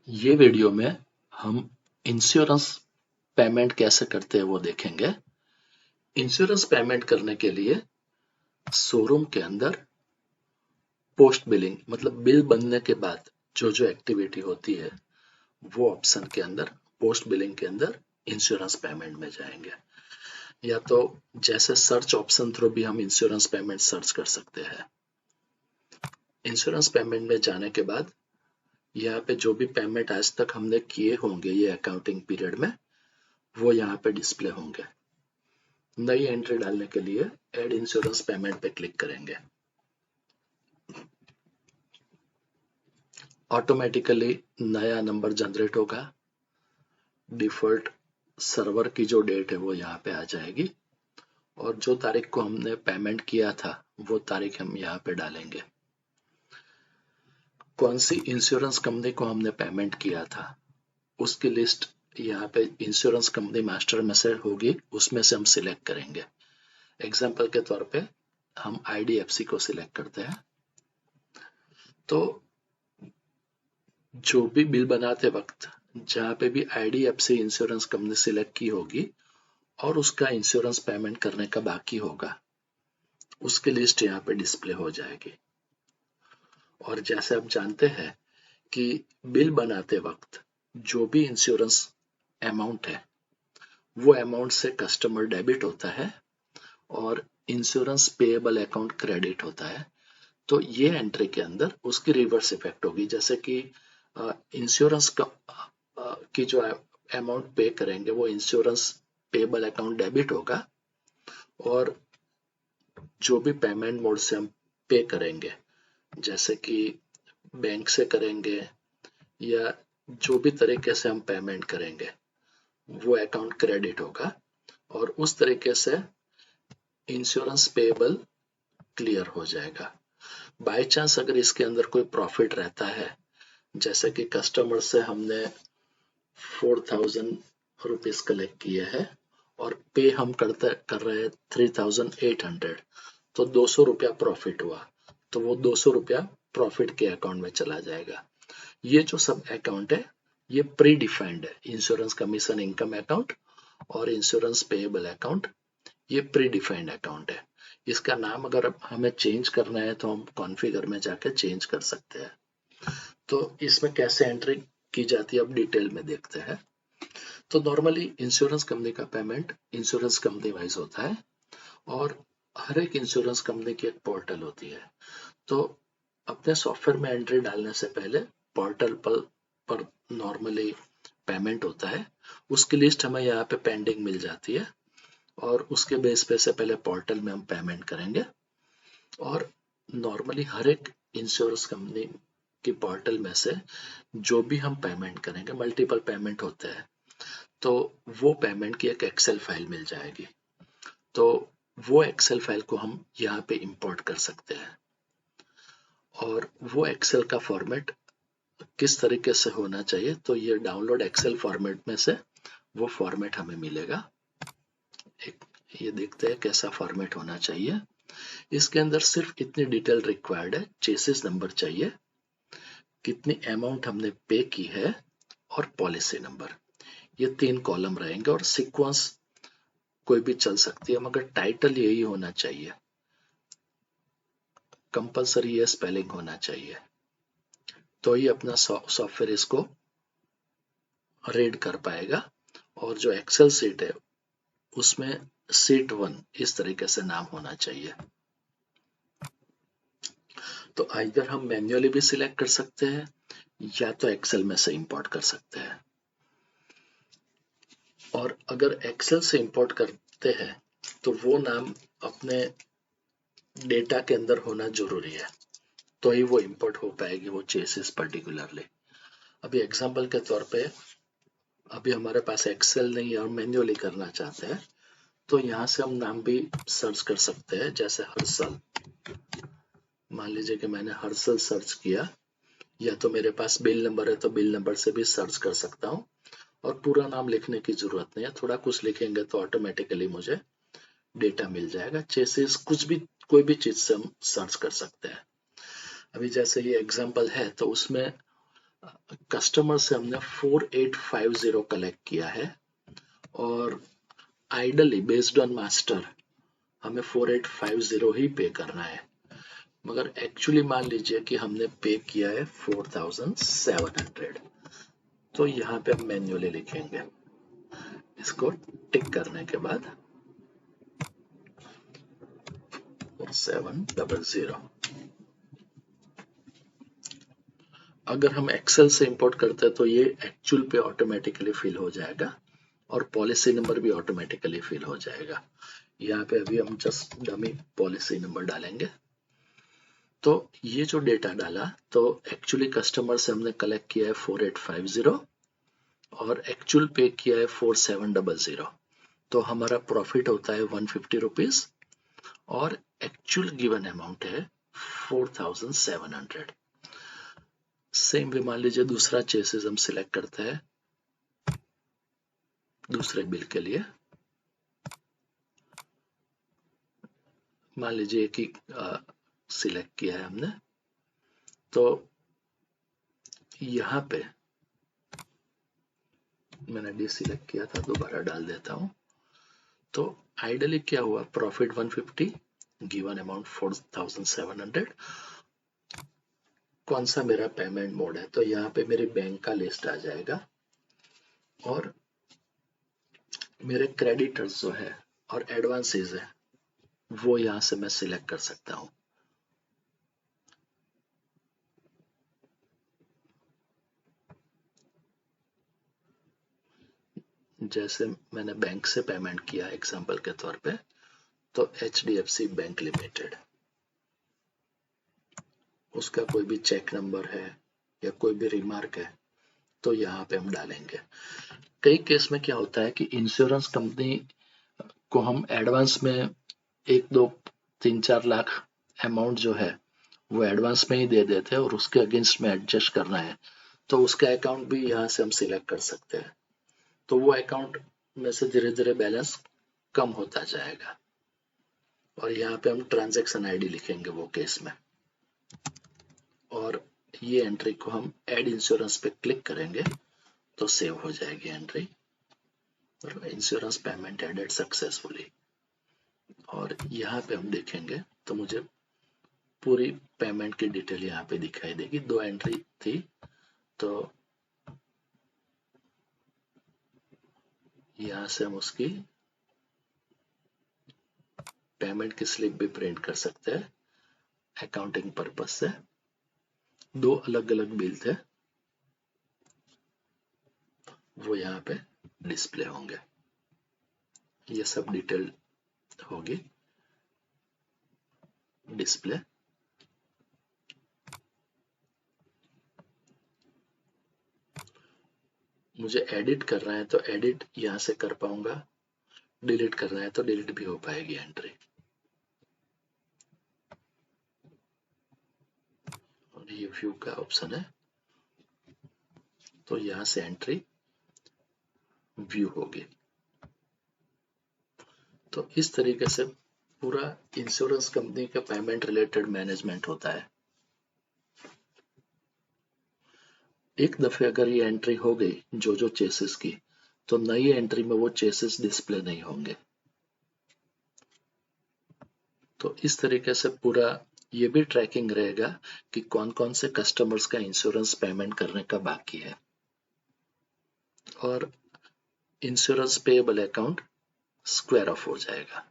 ये वीडियो में हम इंश्योरेंस पेमेंट कैसे करते हैं वो देखेंगे। इंश्योरेंस पेमेंट करने के लिए शोरूम के अंदर पोस्ट बिलिंग मतलब बिल बनने के बाद जो जो एक्टिविटी होती है वो ऑप्शन के अंदर पोस्ट बिलिंग के अंदर इंश्योरेंस पेमेंट में जाएंगे। या तो जैसे सर्च ऑप्शन थ्रू भी हम इंश्योरेंस पेमेंट सर्च कर सकते हैं। इंश्योरेंस पेमेंट में जाने के बाद यहाँ पे जो भी पेमेंट आज तक हमने किए होंगे ये अकाउंटिंग पीरियड में वो यहाँ पे डिस्प्ले होंगे। नई एंट्री डालने के लिए ऐड इंश्योरेंस पेमेंट पे क्लिक करेंगे। ऑटोमेटिकली नया नंबर जनरेट होगा। डिफॉल्ट सर्वर की जो डेट है वो यहाँ पे आ जाएगी और जो तारीख को हमने पेमेंट किया था वो तारीख हम यहाँ पे डालेंगे। कौन सी इंश्योरेंस कंपनी को हमने पेमेंट किया था उसकी लिस्ट यहाँ पे इंश्योरेंस कंपनी मास्टर में से होगी, उसमें से हम सिलेक्ट करेंगे। एग्जाम्पल के तौर पे हम IDFC को सिलेक्ट करते हैं। तो जो भी बिल बनाते वक्त जहाँ पे भी IDFC इंश्योरेंस कंपनी सिलेक्ट की होगी और उसका इंश्योरेंस पेमेंट करने का बाकी होगा उसकी लिस्ट यहाँ पे डिस्प्ले हो जाएगी। और जैसे आप जानते हैं कि बिल बनाते वक्त जो भी इंश्योरेंस अमाउंट है वो अमाउंट से कस्टमर डेबिट होता है और इंश्योरेंस पेएबल अकाउंट क्रेडिट होता है। तो ये एंट्री के अंदर उसकी रिवर्स इफेक्ट होगी, जैसे कि इंश्योरेंस की जो अमाउंट पे करेंगे वो इंश्योरेंस पेएबल अकाउंट डेबिट होगा और जो भी पेमेंट मोड से हम पे करेंगे जैसे कि बैंक से करेंगे या जो भी तरीके से हम पेमेंट करेंगे वो अकाउंट क्रेडिट होगा और उस तरीके से इंश्योरेंस पेएबल क्लियर हो जाएगा। बाय चांस अगर इसके अंदर कोई प्रॉफिट रहता है, जैसे कि कस्टमर से हमने 4000 रुपीज कलेक्ट किए हैं और पे हम कर रहे हैं 3800, तो 200 रुपया प्रॉफिट हुआ तो वो 200 रुपया प्रॉफिट के अकाउंट में चला जाएगा। ये जो सब अकाउंट है ये प्री डिफाइंड है। इंश्योरेंस कमीशन इनकम अकाउंट और इंश्योरेंस पेएबल अकाउंट ये प्री डिफाइंड अकाउंट है। इसका नाम अगर हमें चेंज करना है तो हम कॉन्फ़िगर में जाके चेंज कर सकते हैं। तो इसमें कैसे एंट्री की जाती है अब डिटेल में देखते हैं। तो नॉर्मली इंश्योरेंस कंपनी का पेमेंट इंश्योरेंस कंपनी वाइज होता है और हर एक इंश्योरेंस कंपनी की एक पोर्टल होती है। तो अपने सॉफ्टवेयर में एंट्री डालने से पहले पोर्टल पर नॉर्मली पेमेंट होता है, उसकी लिस्ट हमें यहाँ पे पेंडिंग मिल जाती है और उसके बेस पे से पहले पोर्टल में हम पेमेंट करेंगे। और नॉर्मली हर एक इंश्योरेंस कंपनी की पोर्टल में से जो भी हम पेमेंट करेंगे, मल्टीपल पेमेंट होते हैं, तो वो पेमेंट की एक एक्सेल फाइल मिल जाएगी। तो वो एक्सेल फाइल को हम यहाँ पे इंपोर्ट कर सकते हैं और वो एक्सेल का फॉर्मेट किस तरीके से होना चाहिए, तो ये डाउनलोड एक्सेल फॉर्मेट में से वो फॉर्मेट हमें मिलेगा। एक ये देखते हैं कैसा फॉर्मेट होना चाहिए। इसके अंदर सिर्फ इतनी डिटेल रिक्वायर्ड है, चेसिस नंबर चाहिए, कितनी अमाउंट हमने पे की है और पॉलिसी नंबर। ये 3 कॉलम रहेंगे और सीक्वेंस कोई भी चल सकती है मगर टाइटल यही होना चाहिए। कंपलसरी ये स्पेलिंग होना चाहिए तो ही अपना सॉफ्टवेयर इसको रीड कर पाएगा। और जो एक्सेल सीट है उसमें सीट 1 इस तरीके से नाम होना चाहिए। तो आइदर हम मैन्युअली भी सिलेक्ट कर सकते हैं या तो एक्सेल में से इंपोर्ट कर सकते हैं। और अगर एक्सेल से इंपोर्ट करते हैं तो वो नाम अपने डेटा के अंदर होना जरूरी है तो ही वो इंपोर्ट हो पाएगी वो चेसिस पर्टिकुलरली। अभी एग्जांपल के तौर पे अभी हमारे पास एक्सेल नहीं है और मैन्युअली करना चाहते हैं तो यहाँ से हम नाम भी सर्च कर सकते हैं, जैसे हर्षल। मान लीजिए कि मैंने हर्षल सर्च किया, या तो मेरे पास बिल नंबर है तो बिल नंबर से भी सर्च कर सकता हूँ और पूरा नाम लिखने की जरूरत नहीं है, थोड़ा कुछ लिखेंगे तो ऑटोमेटिकली मुझे डेटा मिल जाएगा। चेसिस कुछ भी कोई भी चीज से हम सर्च कर सकते हैं। अभी जैसे ये एग्जांपल है तो उसमें कस्टमर से हमने 4850 कलेक्ट किया है और आइडली बेस्ड ऑन मास्टर हमें 4850 ही पे करना है, मगर एक्चुअली मान लीजिए कि हमने पे किया है 4700। तो यहाँ पे हम मैन्युअली लिखेंगे, इसको टिक करने के बाद 4700। अगर हम एक्सेल से इंपोर्ट करते हैं तो ये एक्चुअल पे ऑटोमेटिकली फिल हो जाएगा और पॉलिसी नंबर भी ऑटोमेटिकली फिल हो जाएगा। यहाँ पे अभी हम जस्ट डमी पॉलिसी नंबर डालेंगे। तो ये जो डेटा डाला तो एक्चुअली कस्टमर से हमने कलेक्ट किया है 4850 और एक्चुअल पे किया है 4700। तो हमारा प्रॉफिट होता है 150 रुपीज और एक्चुअल गिवन अमाउंट है 4700। सेम भी मान लीजिए दूसरा चेसिस हम सिलेक्ट करते हैं दूसरे बिल के लिए। मान लीजिए कि सिलेक्ट किया है हमने, तो यहाँ पे मैंने डिसिलेक्ट किया था, दोबारा डाल देता हूं। तो आइडली क्या हुआ, प्रॉफिट 150, गिवन अमाउंट 4700। कौन सा मेरा पेमेंट मोड है, तो यहाँ पे मेरे बैंक का लिस्ट आ जाएगा और मेरे क्रेडिटर्स जो है और एडवांसेस है वो यहां से मैं सिलेक्ट कर सकता हूं। जैसे मैंने बैंक से पेमेंट किया एग्जांपल के तौर पे, तो HDFC बैंक लिमिटेड, उसका कोई भी चेक नंबर है या कोई भी रिमार्क है तो यहाँ पे हम डालेंगे। कई केस में क्या होता है कि इंश्योरेंस कंपनी को हम एडवांस में 1, 2, 3, 4 लाख अमाउंट जो है वो एडवांस में ही दे देते हैं और उसके अगेंस्ट में एडजस्ट करना है तो उसका अकाउंट भी यहाँ से हम सिलेक्ट कर सकते हैं। तो वो अकाउंट में से धीरे धीरे बैलेंस कम होता जाएगा और यहाँ पे हम ट्रांजैक्शन आईडी लिखेंगे वो केस में, और ये एंट्री को हम ऐड इंश्योरेंस पे क्लिक करेंगे तो सेव हो जाएगी entry, insurance payment added successfully. और यहाँ पे हम देखेंगे तो मुझे पूरी पेमेंट की डिटेल यहाँ पे दिखाई देगी। 2 एंट्री थी तो यहाँ से हम उसकी पेमेंट की स्लिप भी प्रिंट कर सकते हैं अकाउंटिंग पर्पस से। 2 अलग अलग बिल थे वो यहाँ पे डिस्प्ले होंगे, ये सब डिटेल होगी डिस्प्ले। मुझे एडिट करना है तो एडिट यहाँ से कर पाऊंगा, डिलीट करना है तो डिलीट भी हो पाएगी एंट्री। और ये व्यू का ऑप्शन है तो यहाँ से एंट्री व्यू होगी। तो इस तरीके से पूरा इंश्योरेंस कंपनी का पेमेंट रिलेटेड मैनेजमेंट होता है। एक दफे अगर ये एंट्री हो गई जो चेसिस की, तो नई एंट्री में वो चेसिस डिस्प्ले नहीं होंगे। तो इस तरीके से पूरा ये भी ट्रैकिंग रहेगा कि कौन कौन से कस्टमर्स का इंश्योरेंस पेमेंट करने का बाकी है और insurance payable account square of हो जाएगा।